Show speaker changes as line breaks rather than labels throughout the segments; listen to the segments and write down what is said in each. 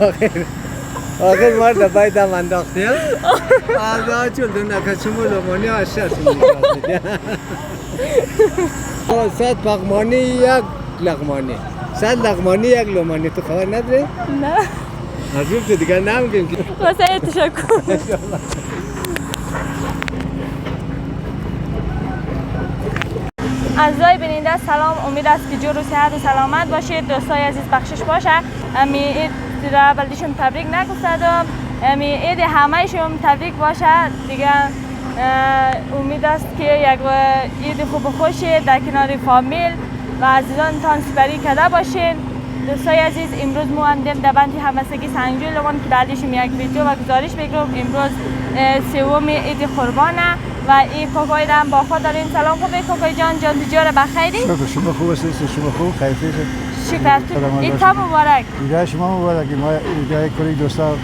آخر ما در باید هم انداختی ها؟ آزاد چون دو نکشمو لمانی ها شرط میگردی صد پاقمانی یک لغمانی 100 لغمانی یک لمانی تو خبر نداری؟
نه
عجیب تو دیگر نمیگیم که
واسه تشکر اعضای بیننده سلام، امید است که جور و صحت و سلامت باشید. دوستای عزیز بخشش باشه امی عید را بلدیشون تبریک نگفتم، امی عید همهشون تبریک باشه دیگه. امید است که یک عید خوب و خوشی در کنار فامیل و عزیزانتان سپری کرده باشین. دوستای عزیز امروز ما اندیم در بند همبستگی سنگجوی لوان که دردیشم یک ویدیو و گزارش بگیرم. امروز سوم عید قربانه و این کوکای را هم با خود داریم. سلام خوبه کوکای جان، جان تجار بخیری؟
شما خوب هستید؟ شما خوب؟ خیلی
شکر. عید مبارک.
عید شما مبارک. ما عید کلی دوستا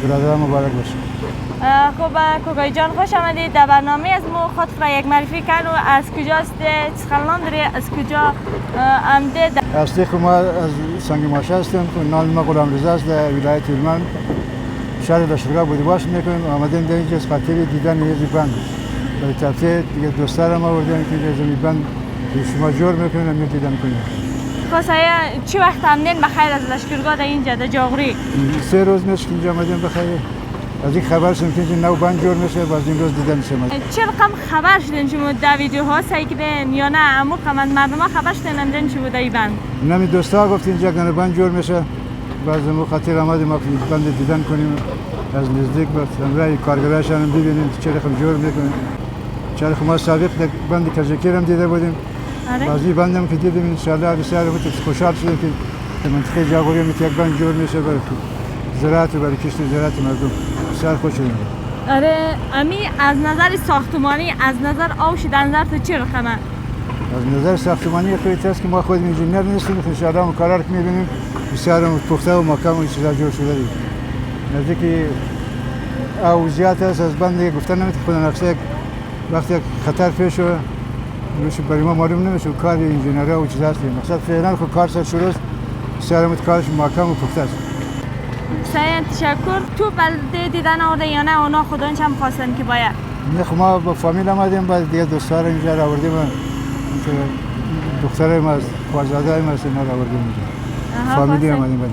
برادران مبارک باشه.
خوب کوکای جان خوش آمدید در برنامه. از ما خود را یک معرفی کن و از کجاست؟ سخنان داری از کجا آمده؟
اصلی ما از سنگ ماشه هستیم. نام ما غلام رضا است. در ولایت هلمند شهر لشکرگاه بودواش میکنیم. آمدیم در اینجا از خاطر دیدن یه زیبند. برای تفریح دیگه دوستا را ما آوردیم که زیبند شما جور میکنیم و میدیدن کنیم.
خواستای چی وقت آمدین بخیر از لشکرگاه در اینجا در جاغوری؟
3 روز میشه اینجا آمدیم بخیر. از این خبر شدیم که نو بند جور میشه باز این روز دیدن شما.
چه رقم خبر شدین شما در ویدیوها سعی کردین یا نه عمو کمان مردم ها خبر شدین اندین چی بوده ای بند؟
نمی دوستا گفت اینجا گنه بند جور میشه باز ما خاطر آمدیم ما بند دیدن کنیم از نزدیک باز رای کارگرایش هم ببینیم چه رقم جور میکنیم. چه رقم ما سابق بند کجکیر هم دیده بودیم. بازی بندم که دیدیم ان شاء الله بسیار خوشحال شدیم که در منطقه جاغوری هم یک بند جور میشه برای زراعت و برای کشت زراعت مردم. بسیار خوش شدیم.
آره امی از نظر ساختمانی از نظر آوش در نظر تو چه رقمه؟
از نظر ساختمانی خیلی است که ما خود انجینر نیستیم ان شاء الله کارا که میبینیم بسیار پخته و محکم و چیزا جور شده دید. نزدیک اوزیات است از بند گفتن نمیتونه نقشه وقتی خطر پیش شد میشه برای ما معلوم نمیشه کار انجینرها و چیزاست. مقصد فعلا خود کار سر شروع است بسیار کارش محکم و پخته است.
سعید تشکر. تو بلده دیدن آورده یا نه اونا خودانش هم خواستن که باید؟
نه خب ما با فامیل آمدیم بعد دیگه دوستا رو اینجا آوردیم دخترای ما خوازادای ما اینا رو آوردیم اینجا فامیلی آمدیم بعد.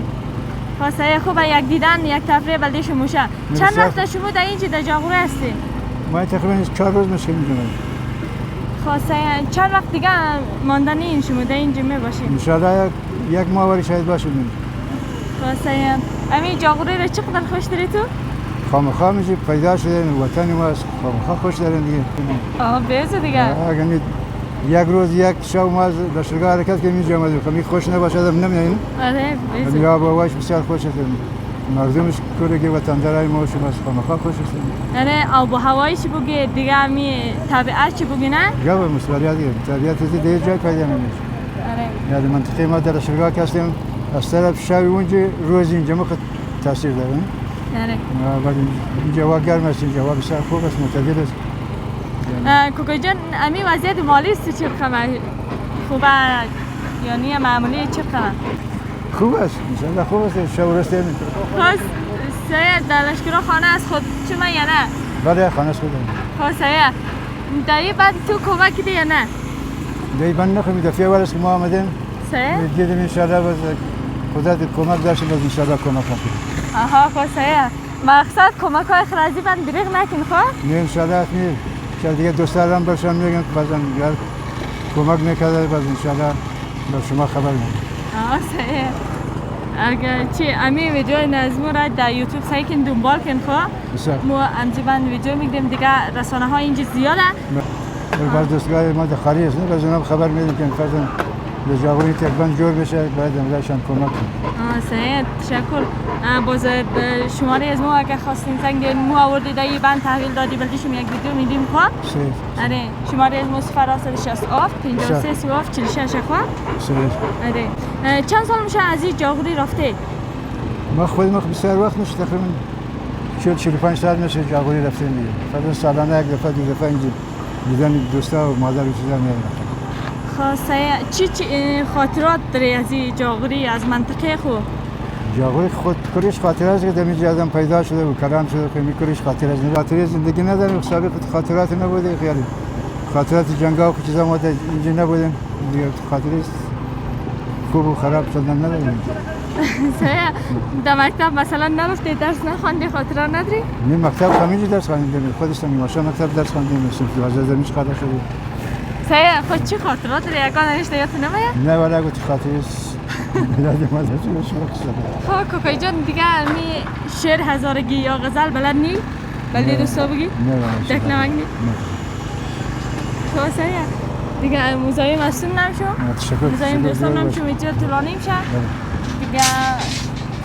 خواستای خوبه یک دیدن یک تفریح بلده شموشه. چند وقت شما در اینجا در جاغوری هستی؟
ما تقریبا 4 روز میشه اینجا.
خواستای چند وقت دیگه ماندنی این شما در اینجا میباشید؟
ان شاء الله یک ماه وری شاید باشیم.
خواستای امی جاغوری رو چقدر خوش داری تو؟
خامخا میشه پیدا شده وطن ما است. خامخا خوش دارن دیگه.
بیزو دیگه.
اگر یک روز یک شب ما از لشکرگاه حرکت کنیم اینجا آمدیم. خب خوش نباشه نمیدونیم.
آره بیزو.
یا باباش بسیار خوش است. مردمش کلی وطندارای ما شما خامخا خوش است.
آره آب و هوایش بگی دیگه امی طبیعت چی بگی نه؟
گاو مسئولیت دیگه. طبیعت دیگه جای پیدا نمیشه.
آره.
یاد منطقه ما در لشکرگاه هستیم. از طرف شب اونجا روز اینجا مخ تاثیر داره.
آره.
بعد اینجا هوا گرم است، اینجا هوا بسیار خوب است، معتدل است.
کوکای جان امی وضعیت مالی است چه رقمه؟ خوبه یعنی معمولی چه رقمه؟
خوب است، انشالله خوب است. شب رسته نمی.
خواست سید در لشکرگاه خانه از خود شما یا نه؟
بله خانه است خود.
خواست سید در این بند تو کمک کردی یا نه؟
در این بند نخواهیم دفعه اول است که ما آمدیم.
سید؟
دیدیم انشالله باز خدا کمک داشته باز انشالله کمک کنیم.
آها خواست سید مقصد کمک های خرازی بند دریغ نکن خواه؟
نه انشالله نیر. شاید دیگه دوستان هم برشان میگن که بازم اگر کمک نکرده باز انشالله با شما خبر میدیم.
آها سید اگر چی امی ویدیو نظمو را در یوتیوب سعی کن دنبال کن خواه؟ ما امجبند ویدیو میگیم دیگه رسانه ها اینجا زیاده؟
بعض دوستگاه ما در خارج است باز اونم خبر میدیم که فرضاً به جاغوری تقریبا جور بشه باید امرایشان کمک کنیم.
سعید تشکر. باز شماره از ما اگه خواستین زنگ مو آوردید این بند تحویل دادی بلدیشم یک ویدیو میدیم خواه؟ آره شماره از ما 0767 53 37 46 خواه؟ آره چند سال میشه از این جاغوری رفته؟
ما خودم بسیار وقت میشه تقریبا 45 سال میشه جاغوری رفتیم دیگه. فرضاً سالانه یک دفعه دو دفعه اینجا دیدن دوستا و مادر و چیزا میرم.
خاصه چی خاطرات داری از این جاغوری از منطقه خو؟
جاغوری خود کریش خاطر است که دمی جادم پیدا شده و کلام شده که می کریش خاطر است. خاطر زندگی نداریم، سابق خاطرات نبوده خیلی. خاطرات جنگا و چیزا ما اینجا نبودیم. خاطر خوب و خراب شدن نداریم.
سایه در مکتب مثلا نرفتی درس نخوندی خاطره نداری؟
نه مکتب همینجا درس خواندیم. خودش نمیشه مکتب درس خواندیم. صرف 12 زمینش خاطر شده.
سایه خود چی خاطرات داری؟ یکان نوشته یادت نمیاد؟
نه ولی گفت خاطر است. میلاد مادر چه شد.
خب کوکای جان دیگه می شعر هزارگی یا غزل بلد نی؟ بلدی دوستا بگی؟
نه
تک نمگنی؟ خب سایه دیگه موزای مسئول نمشو؟
تشکر.
موزای دوستان نمشو اینجا طولانی میشه؟ دیگه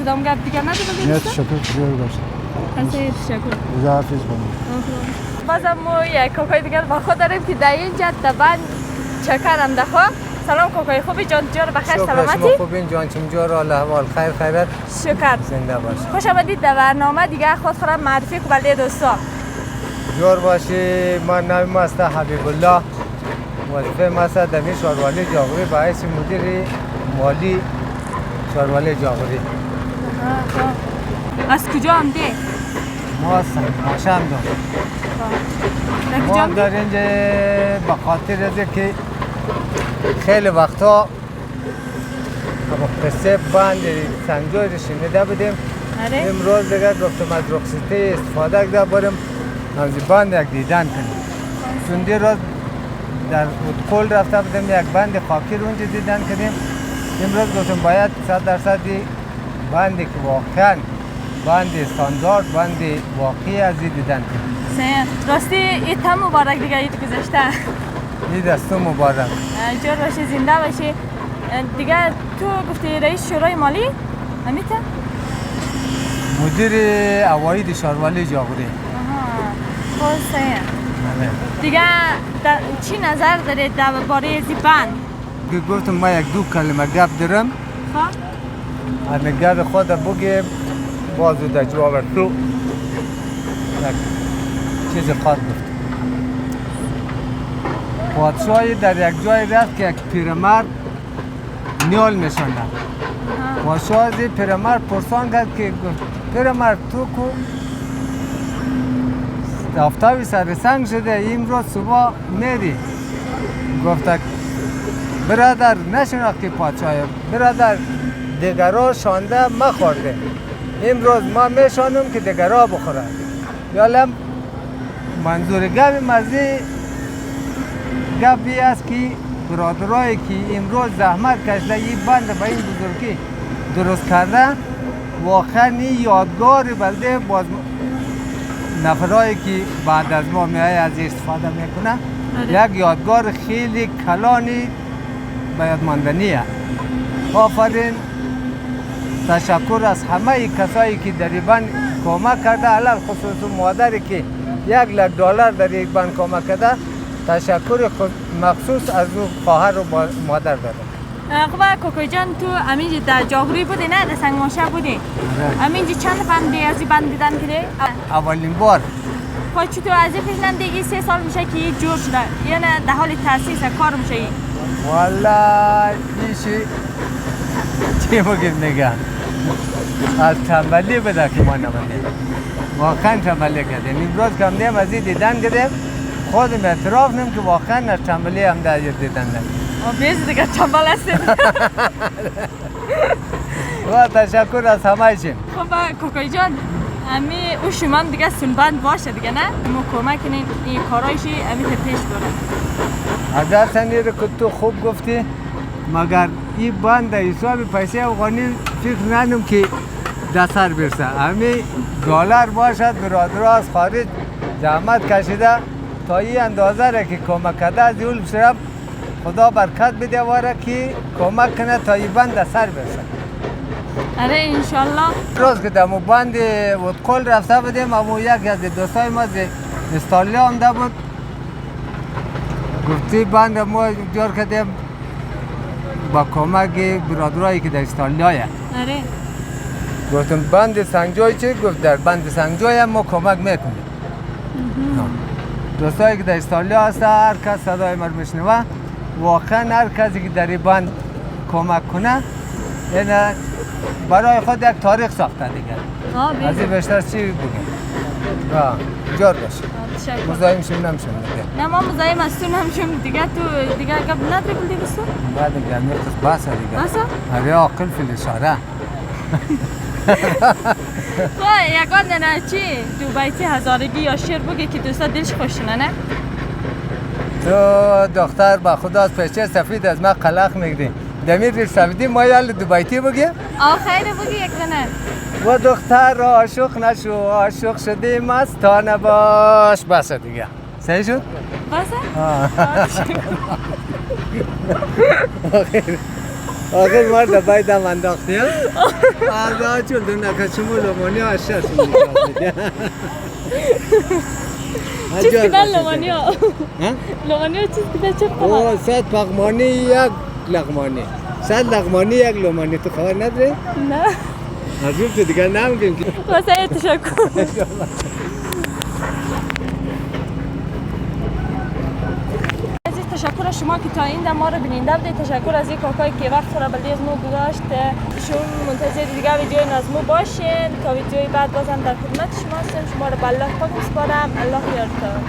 کدام گپ دیگه نداره بگی
نه
دوستا؟
تشکر باشه.
سایه تشکر.
خداحافظ بانو.
بازم ما یک کوکای دیگر با خود داریم که در اینجا دبن چکرم دخوا. سلام کوکای خوبی جان جور بخیر سلامتی؟
شما خوبین جان چیم جور حال احوال خیر خیرت
شکر.
زنده باش.
خوش آمدید در برنامه دیگه خودم معرفی کنم برای دوستا.
جور باشی من نام ماست حبیب الله وظیفه ماست دمی شاروالی جاغوری به حیث مدیر مالی شاروالی جاغوری.
از کجا آمده؟
ما ماشم دارم.
در
ما
کجا
هم در
آمده؟
اینجا به خاطر از که خیلی وقتا قصه بند سنجوی رو شنیده بودیم.
آره.
امروز دیگه گفتم از رخصتی استفاده کرده بریم از بند یک دیدن کنیم. چون دی روز در اتکل رفته بودیم یک بند خاکی رو اونجا دیدن کنیم. امروز گفتم باید 100% بندی که واقعا بند استاندارد بند واقعی از دیدن کنیم.
راستی ایت هم مبارک دیگه ایت گذاشته.
این دستو مبارک.
جور باشی زنده باشی. دیگه تو گفتی رئیس شورای مالی؟ امیته؟
مدیر اواید شاروالی جاغوری.
خب سایه.
بله.
دیگه چی نظر دارید درباره از این بند؟
که گفتم ما یک دو کلمه گپ دارم.
خب؟
از گپ خود بگیم بازو در جواب تو یک چیز خاص گفت. پادشاهی در یک جای رفت که یک پیرمرد نیال میشنده. پادشاه از پیرمرد پرسان کرد که پیرمرد تو کو آفتابی سر سنگ شده امروز صبح میری. گفت برادر نشناختی پادشاه برادر دیگرها شانده مخورده امروز ما میشانم که دیگرها بخورن. یالم منظور گپ مزی گپی است که برادرایی که امروز زحمت کشیده این بند به این بزرگی درست کرده واقعا یادگار بلده باز نفرایی که بعد از ما میای از استفاده میکنه یک یادگار خیلی کلانی به یاد ماندنیه. آفرین تشکر از همه کسایی که در این بند کمک کرده علل خصوص مادری که $1,00,000 در این بند کمک کرده تشکر مخصوص از او خواهر و مادر داره.
خب کوکوی جان تو همینجا در جاغوری بودی نه در سنگماشه بودی؟ همینجا چند بندی از این بند دیدن کردی؟
اولین بار.
خب چطور از این پیشنن دیگه 3 سال میشه که این جور شده یعنی در حال تاسیس کار میشه این؟
والا ایشی چی بگیم نگه از تنبلی بده که ما نمانده واقعا تنبلی کردیم. امروز که همدیم از این دیدن کردیم خودم اعتراف نیم که واقعا از تنبلی هم در دیدن داریم.
بیز دیگه تنبال هستیم.
و تشکر از همه چیم.
خب کوکوی جان امی او شما دیگه سنبند باشه دیگه نه؟ ما کمک کنین این کارایشی امی پیش بره.
اگر سنی رو که تو خوب گفتی مگر این بند حساب پیسه افغانی فکر نکنم که دستر برسه. امی دلار باشد برادرها از خارج زحمت کشیده تا این اندازه را که کمک کرده از اول بسرم خدا برکت بده واره که کمک کنه تا این بند دستر برسه.
آره انشالله.
روز که دمو بند ودکل رفته بودیم امو یک از دوستای ما استالیا آمده بود گفتی بند ما جور کردیم با کمک برادرایی که در استالیایه.
آره.
گفتم بند سنگجوی چی؟ گفت در بند سنگجوی ما کمک میکنیم. دوستایی که در استالیا هست هر کس صدای من میشنوه واقعا هر کسی که در این بند کمک کنه یعنی برای خود یک تاریخ ساخته دیگه.
بگو.
از این بیشتر چی بگیم؟ جور باشه.
تشکر.
مزاحم شیم نمیشم دیگه.
نه ما مزاحم هستیم نمیشیم دیگه. تو دیگه گپ نداری بودی بسو؟
بعد گرمی خود باسه دیگه.
باسه؟
هر عاقل فی الاشاره.
یکان نه چی؟ تو بیتی هزارگی یا شعر بگی که دوستا دلش خوشونه نه؟
تو دختر با خدا از پیچه سفید از ما قلق میگدی. دمیر ریل سفیدی ما یال دو بیتی بگی؟
خیره بگی یک دنه.
و دختر عاشق نشو عاشق شدی مستانه باش. بس دیگه. صحیح شد؟
بسه؟
آخر مرد بایدم انداختی ها؟ آقا چون دو نکشمو لومانی ها اشتر سنگی
چیز کدن لومانی ها؟ لومانی ها چیز کدن چه کنن؟
او 100 پغمانی یک لغمانی 100 لغمانی یک لومانی تو خبر نداری؟
نه
حضور تو دیگر نمیگیم که
واسه تشکر تشکر از شما که تا این ما رو بیننده بودید. تشکر از این کاکایی که وقت را بلدی از ما گذاشت. شما منتظر دیگه ویدیوی نازمو باشین تا ویدیوی بعد بازم در خدمت شما هستیم. شما رو به الله پاک میسپارم. الله یارتان.